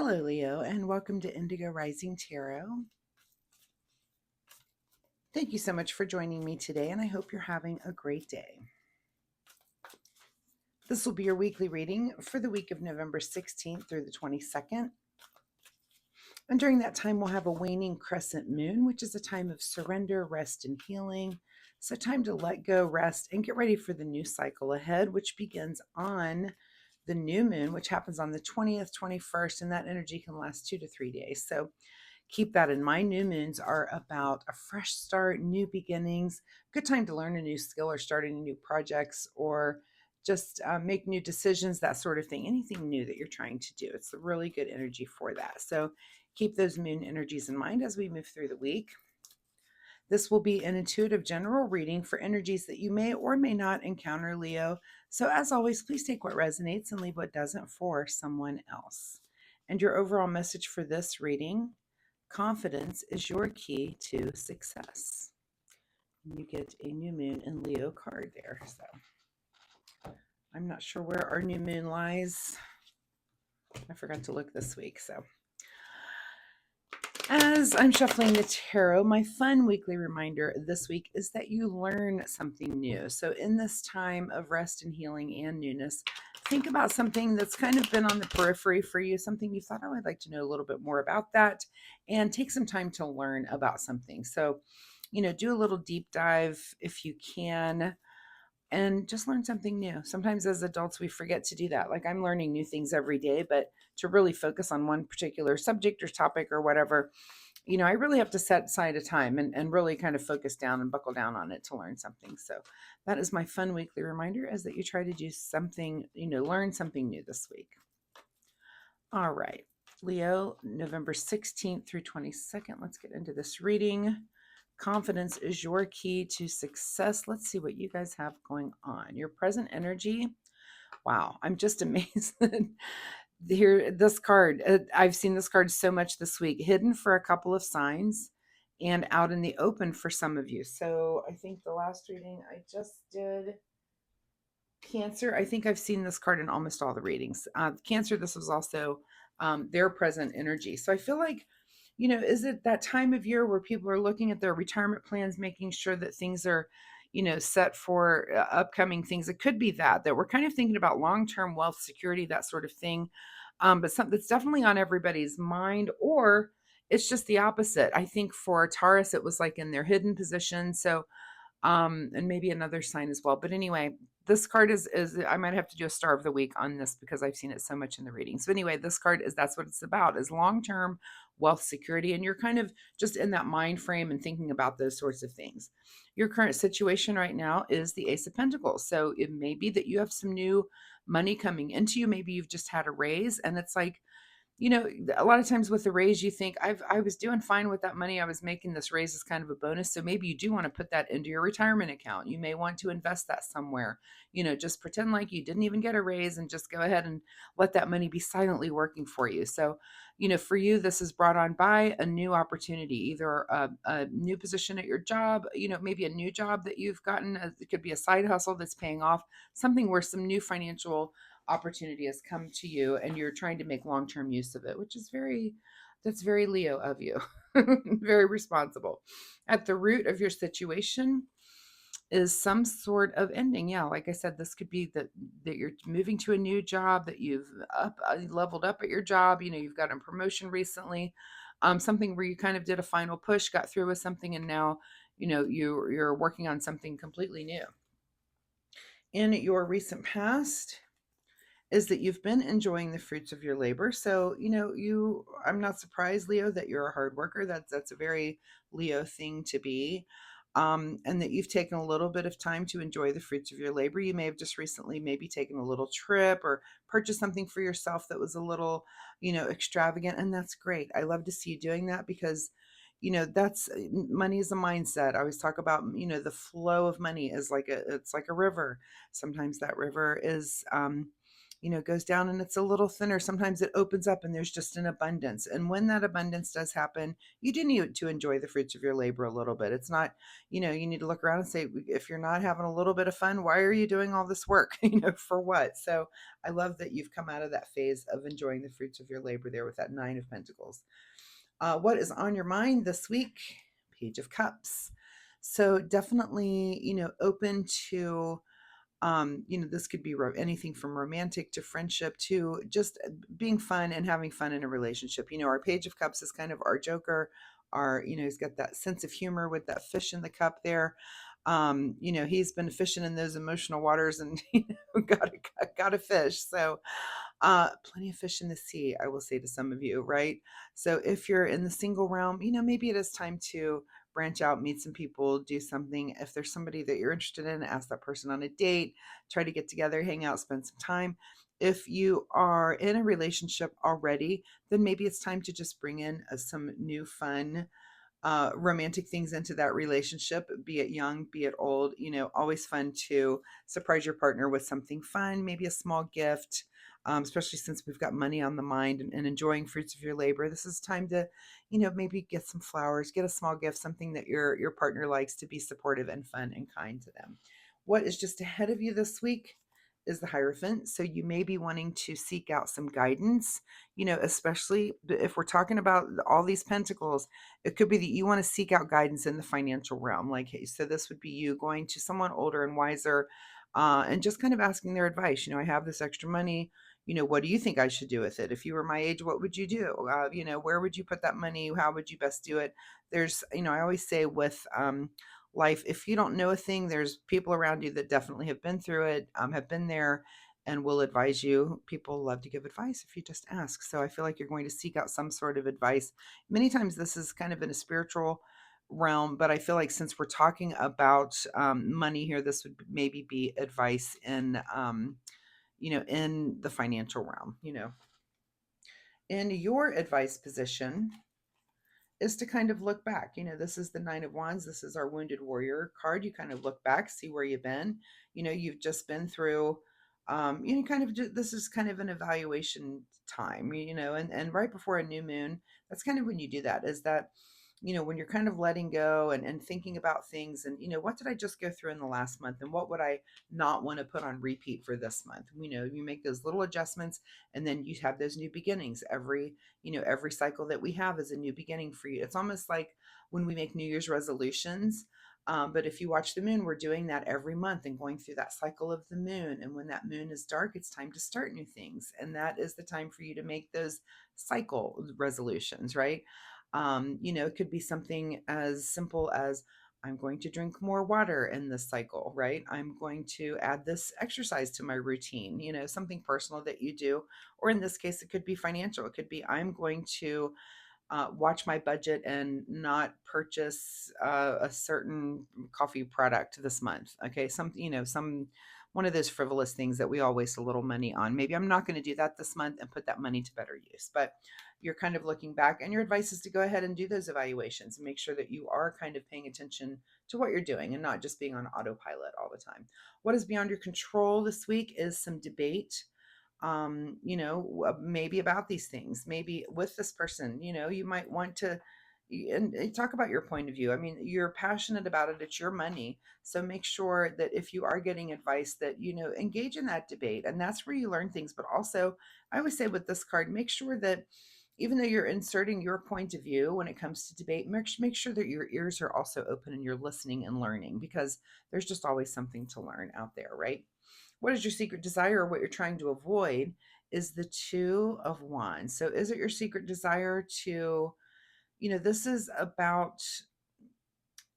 Hello, Leo, and welcome to Indigo Rising Tarot. Thank you so much for joining me today, and I hope you're having a great day. This will be your weekly reading for the week of November 16th through the 22nd. And during that time, we'll have a waning crescent moon, which is a time of surrender, rest, and healing. So, time to let go, rest, and get ready for the new cycle ahead, which begins on the new moon, which happens on the 20th, 21st, and that energy can last 2 to 3 days. So, keep that in mind. New moons are about a fresh start, new beginnings, good time to learn a new skill or starting new projects or just make new decisions, that sort of thing. Anything new that you're trying to do. It's a really good energy for that. So keep those moon energies in mind as we move through the week. This will be an intuitive general reading for energies that you may or may not encounter, Leo. So as always, please take what resonates and leave what doesn't for someone else. And your overall message for this reading: confidence is your key to success. You get a new moon in Leo card there. So I'm not sure where our new moon lies. I forgot to look this week. So as I'm shuffling the tarot, my fun weekly reminder this week is that you learn something new. So in this time of rest and healing and newness, think about something that's kind of been on the periphery for you, something you thought, oh, I'd like to know a little bit more about that, and take some time to learn about something. So, do a little deep dive if you can, and just learn something new. Sometimes as adults, we forget to do that. Like, I'm learning new things every day, but to really focus on one particular subject or topic or whatever, I really have to set aside a time and really kind of focus down and buckle down on it to learn something. So that is my fun weekly reminder, is that you try to do something, learn something new this week. All right, Leo, November 16th through 22nd. Let's get into this reading. Confidence is your key to success. Let's see what you guys have going on. Your present energy. Wow, I'm just amazed that here, this card, I've seen this card so much this week. Hidden for a couple of signs and out in the open for some of you. So I think the last reading I just did, Cancer, I think I've seen this card in almost all the readings. Cancer, this was also their present energy. So I feel like, is it that time of year where people are looking at their retirement plans, making sure that things are, set for upcoming things? It could be that we're kind of thinking about long-term wealth security, that sort of thing. But something that's definitely on everybody's mind, or it's just the opposite. I think for Taurus, it was like in their hidden position. So and maybe another sign as well. But anyway, this card is I might have to do a star of the week on this because I've seen it so much in the reading. So anyway, this card is, that's what it's about, is long-term wealth security, and you're kind of just in that mind frame and thinking about those sorts of things. Your current situation right now is the Ace of Pentacles. So it may be that you have some new money coming into you. Maybe you've just had a raise, and it's like, a lot of times with the raise, you think I was doing fine with that money I was making. This raise is kind of a bonus. So maybe you do want to put that into your retirement account. You may want to invest that somewhere, just pretend like you didn't even get a raise and just go ahead and let that money be silently working for you. So, for you, this is brought on by a new opportunity, either a new position at your job, maybe a new job that you've gotten. It could be a side hustle that's paying off, something where some new financial opportunity has come to you and you're trying to make long-term use of it, which is that's very Leo of you. Very responsible. At the root of your situation is some sort of ending. Yeah, like I said, this could be that you're moving to a new job, that you've leveled up at your job, you've got a promotion recently, something where you kind of did a final push, got through with something, and now you're working on something completely new. In your recent past is that you've been enjoying the fruits of your labor. So, I'm not surprised, Leo, that you're a hard worker. That's a very Leo thing to be. And that you've taken a little bit of time to enjoy the fruits of your labor. You may have just recently maybe taken a little trip or purchased something for yourself that was a little, extravagant. And that's great. I love to see you doing that because that's money is a mindset. I always talk about, the flow of money is it's like a river. Sometimes that river is goes down and it's a little thinner. Sometimes it opens up and there's just an abundance. And when that abundance does happen, you do need to enjoy the fruits of your labor a little bit. It's not, you need to look around and say, if you're not having a little bit of fun, why are you doing all this work? For what? So I love that you've come out of that phase of enjoying the fruits of your labor there with that Nine of Pentacles. What is on your mind this week? Page of Cups. So definitely, open to this could be anything from romantic to friendship to just being fun and having fun in a relationship. Our Page of Cups is kind of our joker. He's got that sense of humor with that fish in the cup there. He's been fishing in those emotional waters and got a fish. So plenty of fish in the sea, I will say to some of you, right? So if you're in the single realm, maybe it is time to branch out, meet some people, do something. If there's somebody that you're interested in, ask that person on a date, try to get together, hang out, spend some time. If you are in a relationship already, then maybe it's time to just bring in some new fun romantic things into that relationship, be it young, be it old. Always fun to surprise your partner with something fun, maybe a small gift, especially since we've got money on the mind and enjoying fruits of your labor. This is time to, maybe get some flowers, get a small gift, something that your partner likes, to be supportive and fun and kind to them. What is just ahead of you this week is the Hierophant. So you may be wanting to seek out some guidance, especially if we're talking about all these pentacles. It could be that you want to seek out guidance in the financial realm. Like, hey, so this would be you going to someone older and wiser, and just kind of asking their advice. I have this extra money. What do you think I should do with it? If you were my age, what would you do? Where would you put that money? How would you best do it? There's, I always say with life, if you don't know a thing, there's people around you that definitely have been through it, have been there, and will advise you. People love to give advice if you just ask. So I feel like you're going to seek out some sort of advice. Many times this is kind of in a spiritual realm, but I feel like since we're talking about money here, this would maybe be advice in the financial realm. In your advice position is to kind of look back. This is the Nine of Wands. This is our Wounded Warrior card. You kind of look back, see where you've been. You've just been through, kind of this is kind of an evaluation time, and right before a new moon, that's kind of when you do that, is that, when you're kind of letting go and thinking about things and, what did I just go through in the last month and what would I not want to put on repeat for this month? You make those little adjustments and then you have those new beginnings. Every cycle that we have is a new beginning for you. It's almost like when we make New Year's resolutions. But if you watch the moon, we're doing that every month and going through that cycle of the moon. And when that moon is dark, it's time to start new things. And that is the time for you to make those cycle resolutions, right? It could be something as simple as, I'm going to drink more water in this cycle, right? I'm going to add this exercise to my routine, something personal that you do. Or in this case, it could be financial. It could be, I'm going to watch my budget and not purchase a certain coffee product this month. Okay, some one of those frivolous things that we all waste a little money on. Maybe I'm not going to do that this month and put that money to better use. But you're kind of looking back, and your advice is to go ahead and do those evaluations and make sure that you are kind of paying attention to what you're doing and not just being on autopilot all the time. What is beyond your control this week is some debate, maybe about these things, maybe with this person. You might want to and talk about your point of view. I mean, you're passionate about it, it's your money. So make sure that if you are getting advice, that engage in that debate, and that's where you learn things. But also, I always say with this card, make sure that even though you're inserting your point of view when it comes to debate, make sure that your ears are also open and you're listening and learning, because there's just always something to learn out there, right? What is your secret desire, or what you're trying to avoid, is the Two of Wands. So is it your secret desire to, this is about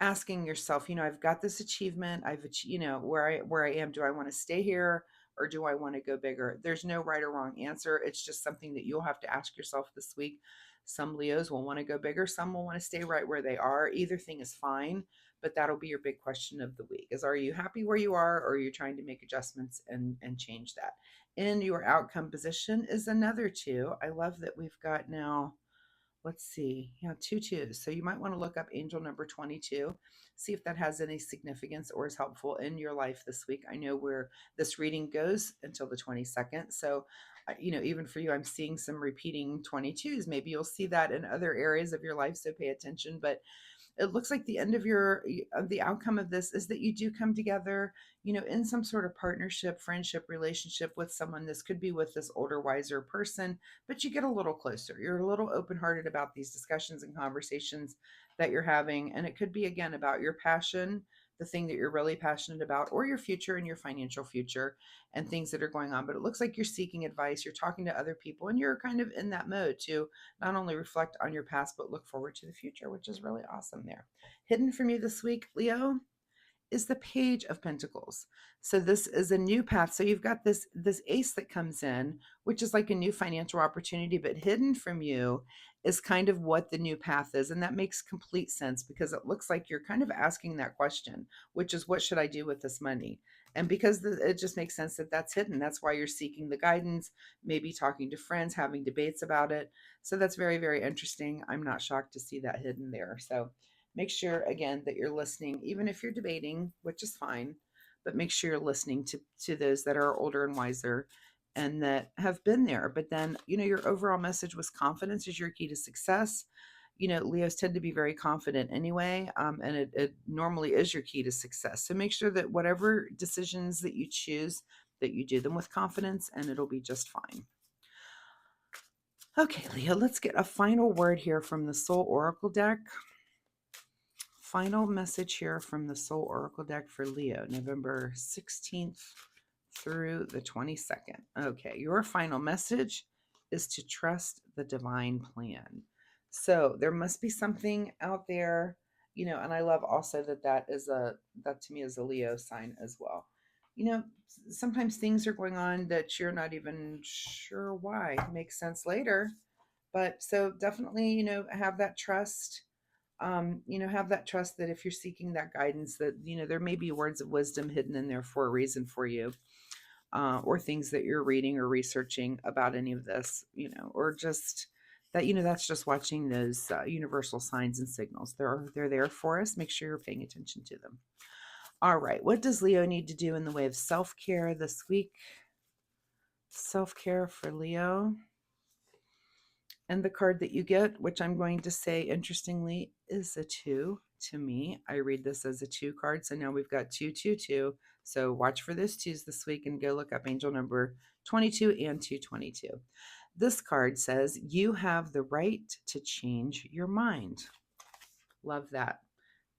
asking yourself, I've got this achievement, I've achieved, where I am. Do I want to stay here, or do I want to go bigger? There's no right or wrong answer. It's just something that you'll have to ask yourself this week. Some Leos will want to go bigger, some will want to stay right where they are. Either thing is fine, but that'll be your big question of the week: is, are you happy where you are, or are you trying to make adjustments and change that? In your outcome position is another two. I love that we've got now Let's see. Yeah, two twos. So you might want to look up angel number 22, see if that has any significance or is helpful in your life this week. I know where this reading goes until the 22nd. So, even for you, I'm seeing some repeating 22s. Maybe you'll see that in other areas of your life. So pay attention. But it looks like the end of the outcome of this is that you do come together, in some sort of partnership, friendship, relationship with someone. This could be with this older, wiser person, but you get a little closer. You're a little open-hearted about these discussions and conversations that you're having, and it could be again about your passion, the thing that you're really passionate about, or your future and your financial future and things that are going on. But it looks like you're seeking advice, you're talking to other people, and you're kind of in that mode to not only reflect on your past, but look forward to the future, which is really awesome there. Hidden from you this week, Leo, is the Page of Pentacles. So this is a new path. So you've got this ace that comes in, which is like a new financial opportunity, but hidden from you is kind of what the new path is. And that makes complete sense because it looks like you're kind of asking that question, which is what should I do with this money? And because it just makes sense that that's hidden. That's why you're seeking the guidance, maybe talking to friends, having debates about it. So that's very, very interesting. I'm not shocked to see that hidden there. So make sure again that you're listening, even if you're debating, which is fine, but make sure you're listening to those that are older and wiser and that have been there. But then, your overall message was confidence is your key to success. Leos tend to be very confident anyway, and it normally is your key to success. So make sure that whatever decisions that you choose, that you do them with confidence, and it'll be just fine. Okay, Leo, let's get a final word here from the Soul Oracle deck. Final message here from the Soul Oracle deck for Leo, November 16th through the 22nd. Okay, your final message is to trust the divine plan. So there must be something out there, and I love also that to me is a Leo sign as well. Sometimes things are going on that you're not even sure why. Makes sense later. But so definitely, have that trust, have that trust that if you're seeking that guidance, that, there may be words of wisdom hidden in there for a reason for you, or things that you're reading or researching about any of this, or just that, that's just watching those universal signs and signals. They're there for us. Make sure you're paying attention to them. All right. What does Leo need to do in the way of self-care this week? Self-care for Leo. And the card that you get, which I'm going to say, interestingly, is a 2 to me. I read this as a 2 card. So now we've got 222. So watch for those 2s this week and go look up angel number 22 and 222. This card says, you have the right to change your mind. Love that.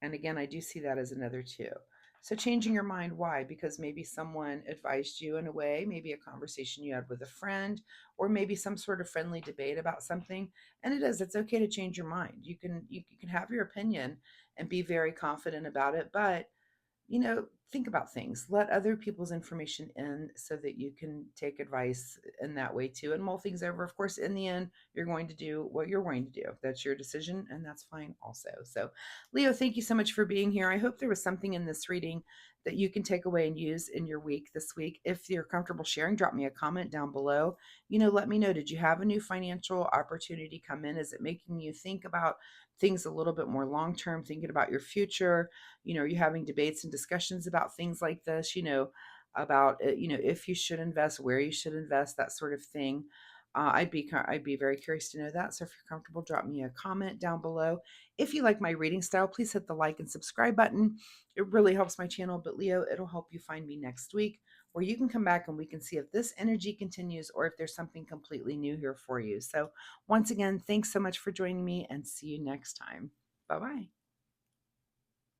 And again, I do see that as another 2. So changing your mind, why? Because maybe someone advised you in a way, maybe a conversation you had with a friend, or maybe some sort of friendly debate about something. And it's okay to change your mind. You can have your opinion and be very confident about it, but think about things. Let other people's information in so that you can take advice in that way too, and mull things over. Of course, in the end, you're going to do what you're going to do. That's your decision, and that's fine also. So, Leo, thank you so much for being here. I hope there was something in this reading that you can take away and use in your week this week. If you're comfortable sharing, drop me a comment down below. Let me know, did you have a new financial opportunity come in? Is it making you think about things a little bit more long term, thinking about your future? Are you having debates and discussions about things like this, about if you should invest, where you should invest, that sort of thing? I'd be very curious to know that. So if you're comfortable, drop me a comment down below. If you like my reading style, please hit the like and subscribe button. It really helps my channel. But Leo, it'll help you find me next week, where you can come back and we can see if this energy continues or if there's something completely new here for you. So once again, thanks so much for joining me, and see you next time. Bye-bye.